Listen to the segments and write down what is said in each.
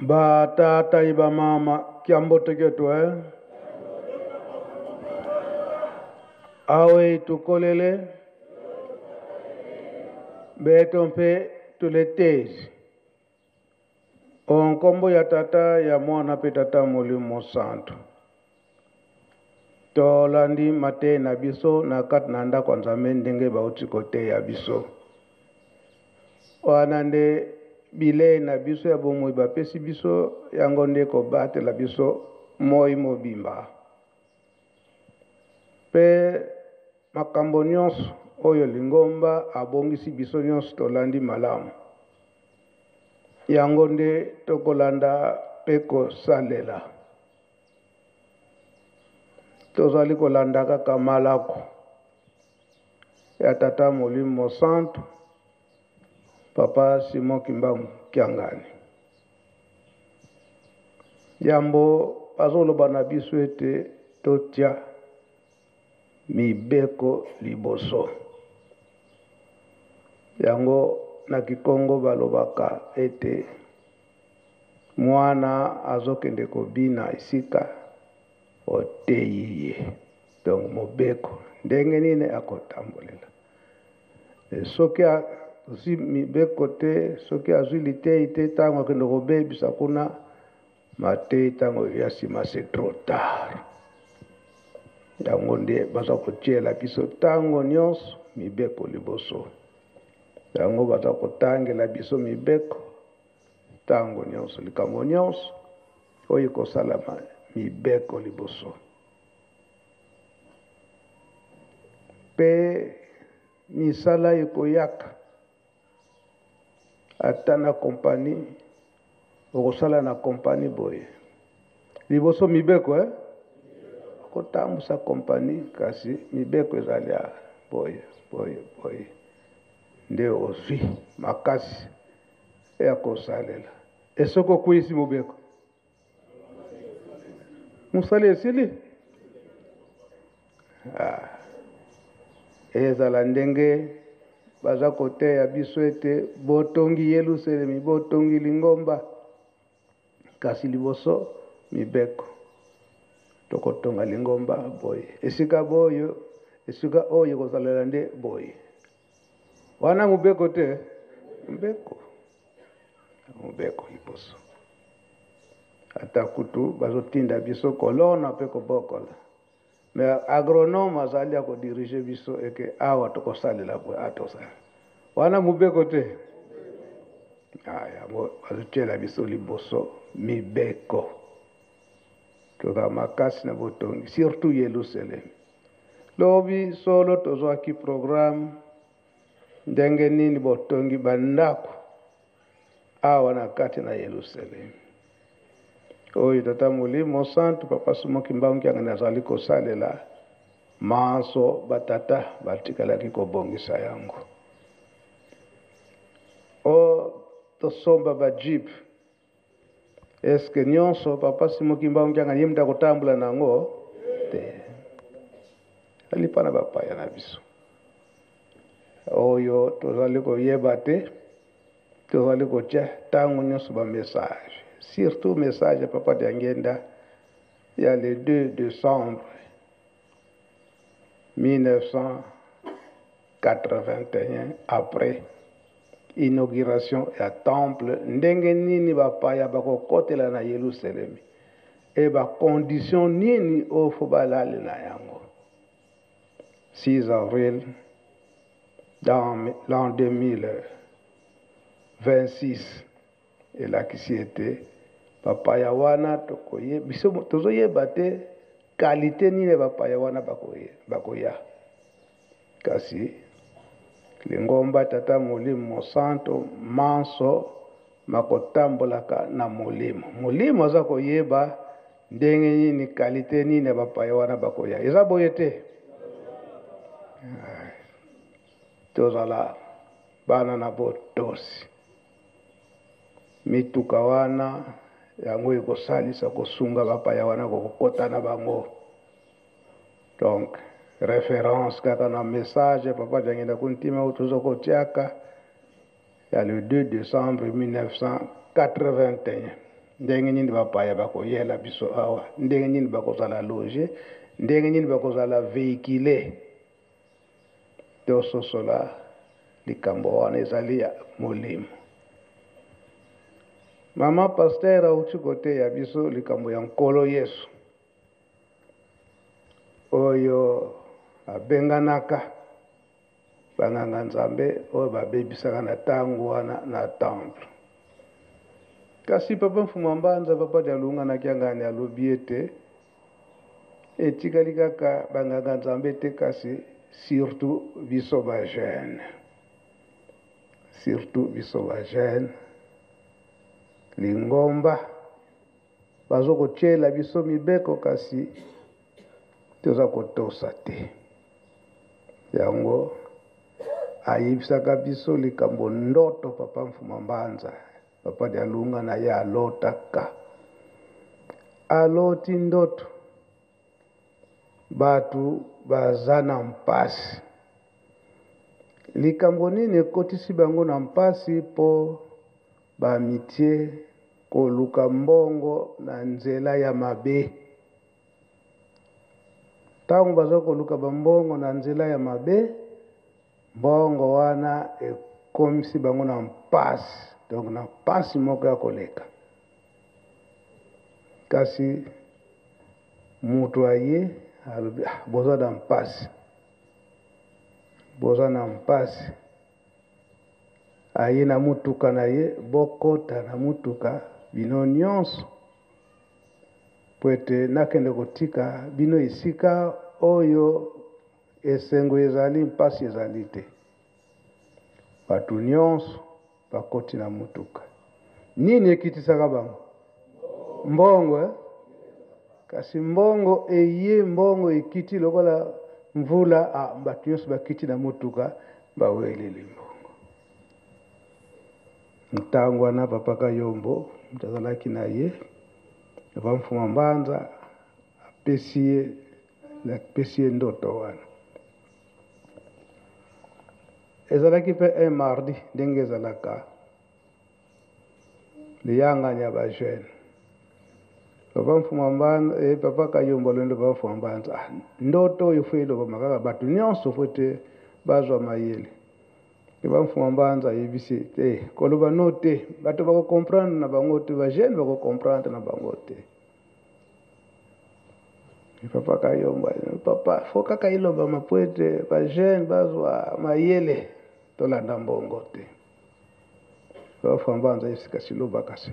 ba tata iba mama kiambote ketu awe tukolele beto mpe tuletezi onkombo ya tata ya mwana pe tata Molimo Santo tolandi mate na biso na kat na ndako nzambe ndenge bauti kote ya biso wana nde bile na biso ya bomoi bapesi biso yango nde kobatela biso moi mobimba pe makambo nyonso oyo lingomba abongisi biso nyonso tolandi malamu yango nde tokolanda pe kosalela tozali kolanda kaka malako ya tata Molimo Santo Papa Simon Kimbangu Kiangani yambo azoloba na biso ete totia mibeko liboso yango na Kikongo balobaka ete mwana azokende kobina isika oteyi ye donc mobeko ndenge nini akotambolela soki si mibeko te soki azwi liteyi te ntango akende kobebisa kuna mateyi ntango ya nsima c'est trop tard yango nde baza kotiela biso ntango nyonso mibeko liboso yango baza kotangela biso mibeko ntango nyonso likambo nyonso oyo kosalama mibeko liboso pe misala ekoyaka ata na kompani okosala na kompani boye liboso mibeko kotambusa kompani kasi mibeko ezali boye nde ozwi makasi ya kosalela esoko okwisi mobeko mosali esili ezala ndenge baza koteya biso ete botongi Yelusalemi botongi Lingomba kasi liboso mibeko tokotonga Lingomba boye esika oyo kosalela nde boye wana mubeko te mubeko liboso ata kutu bazotinda biso kolona pe kobokola mais agronome azali akodirige biso eke awa tokosalela boye atosala wana mubeko te bazotiela biso liboso mibeko toza makasi na botongi surtout Yelusalemi lobi solo tozwaki programme ndenge nini botongi bandako awa na kati na Yelusalemi oyo tata Molimo Santo Papa Simon Kimbangu Kiangani azali kosalela maso batata batikalaki kobongisa yango tosomba bajip eske nyonso Papa Simon Kimbangu Kiangani ye muta kotambula nango te alipana bapaya na biso oyo tozali koyeba te tozali kotia ntango nyonso bamessage surtout message Papa Diangenda il y a le 2 décembre 1981 après inauguration ya temple ndenge nini bapaya bakokotela na Yelusalemi e bacondition nini ofo balale na yango 6 avril dans l'an 2026 elakisi ete bapaya wana biso tozoyeba te kalite nini bapaya wana bakoya kasi Lingomba tata Molimo Santo manso makotambolaka na molimo aza koyeba ndenge nini kalite nini bapaya wana bakoya eza boye te tozala bana na botosi mituka wana yango ekosalisa kosunga bapaya wana kokota na bango donc référence kaka na message Papa Diangenda kuntima utuzokotiaka ya le 2 décembre 1981 ndenge nini bapaya bakoyela biso awa, ndenge nini bakozala loge, ndenge nini bakozala véhicule tososola likambo wana ezali ya molimo. Mama pasteur auti kote ya biso likambo ya nkolo Yesu oyo abenganaka banganga nzambe oyo babebisaka na ntango wana na temple. Kasi papa Mfumu Mbanza papa Dialunga na kiangani alobi ete etikali kaka banganga nzambe te, kasi surtout biso ba jeune, surtout biso ba jeune lingomba bazokotyela biso mibeko kasi toza kotosa te. Yango ayebisaka biso likambo ndoto papa Mfumu Mbanza papa Dialunga na ye alotaka, aloti ndoto batu baza na mpasi. Likambo nini ekotisi bango na mpasi? Po bamitie koluka mbongo na nzela ya mabe. Tango baza koluka bambongo na nzela ya mabe, mbongo wana ekomisi bango na mpasi, donc na mpasi moko ya koleka. Kasi mutu aye boza na mpasi, boza na mpasi, aye na mutuka na ye, bokota na mutuka bino nyonso po ete nakende kotika bino esika oyo esengo ezali, mpasi ezali te. Batu nyonso bakoti na mutuka. Nini ekitisaka bango? Mbongo kasi mbongo eye mbongo ekiti lokola mvula, batu nyonso bakiti na mutuka baweleli mbongo. Ntango wana papa Kayombo mtazalaki na ye papa Mfumu Mbanza apesi ye ndoto wana. Ezalaki pe un mardi ndenge ezalaka liyanganya ba jeune. Papa Mfumu Mbanza papa Kayombo lendo papa Mfumu Mbanza ndoto yofu iloba makaka batu nyonso fote bazwa mayele. Papa Mfumu Mbanza yebisi te koloba note batu bako comprendre na bango te, ba jeune bako comprendre na bango te. Papa Kayombo papa foka kailoba mapoete ba jeune bazwa mayele tolanda mbongo te. Papa Mfumu Mbanza yesika siloba kase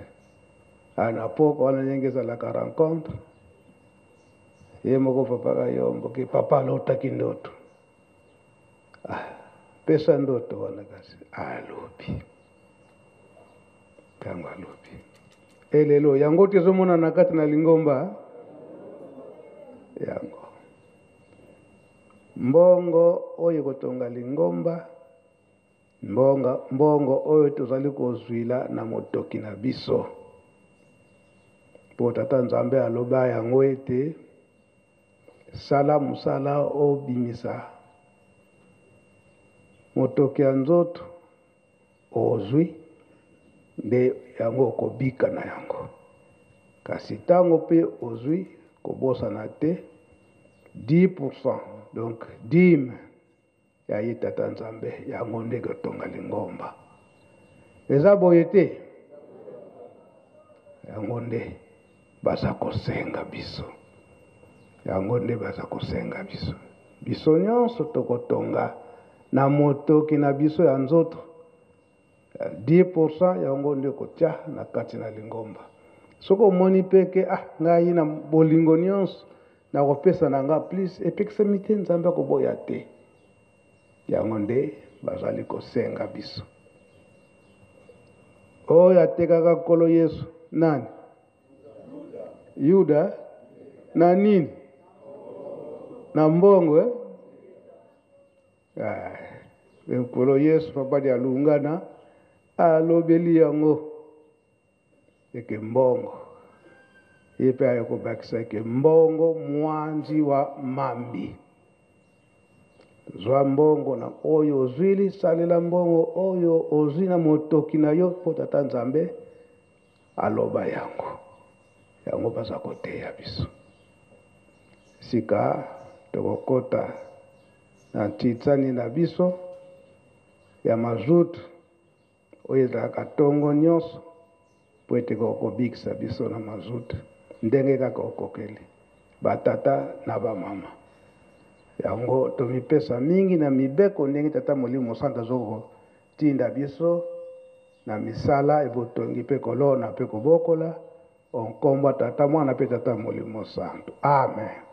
ana poko wana nyengeza la rencontre ye moko papa Kayombo ki papa lotaki ndoto pesa ndoto wana kasi alobi tango alobi elelo yango tezomona na kati na lingomba yango mbongo oyo kotonga lingomba, mbongo oyo tozali kozwila na motoki na biso. Po tata Nzambe aloba yango ete sala musala obimisa motoki ya nzoto ozwi nde yango kobika na yango. Kasi tango pe ozwi kobosana te 10%, donc 10 ya ye tata Nzambe yango nde kotonga lingomba. Eza boye te yango nde baza kosenga biso, yango nde baza kosenga biso. Biso nyonso tokotonga na motoki na biso ya nzoto 10% yango nde kotia na kati na lingomba. Soko moni peke ngai na bolingo nyonso na kopesa na nga plus epekisa mite Nzambe koboya te. Yango nde bazali kosenga biso. Oyo atekaka nkolo Yesu nani? Yuda na nini? Na mbongo nkolo Yesu papa Dialunga na alobeli yango eke mbongo yepe ayokobakisa eke mbongo mwanzi wa mambi. Zwa mbongo na oyo ozwili salela mbongo oyo ozwi na motoki na yo po tata Nzambe aloba yango baza koteya biso sika tokokota na ntitsani na biso ya mazutu oyo ezalaka ntongo nyonso po ete kokobikisa biso na mazutu ndenge kaka okokeli batata na bamama yango tomipesa mingi na mibeko ndenge tata molimo mosantu azokotinda biso na misala ebotongi mpe kolona mpe kobokola onkombo tata mwana mpe tata molimo mosantu amen.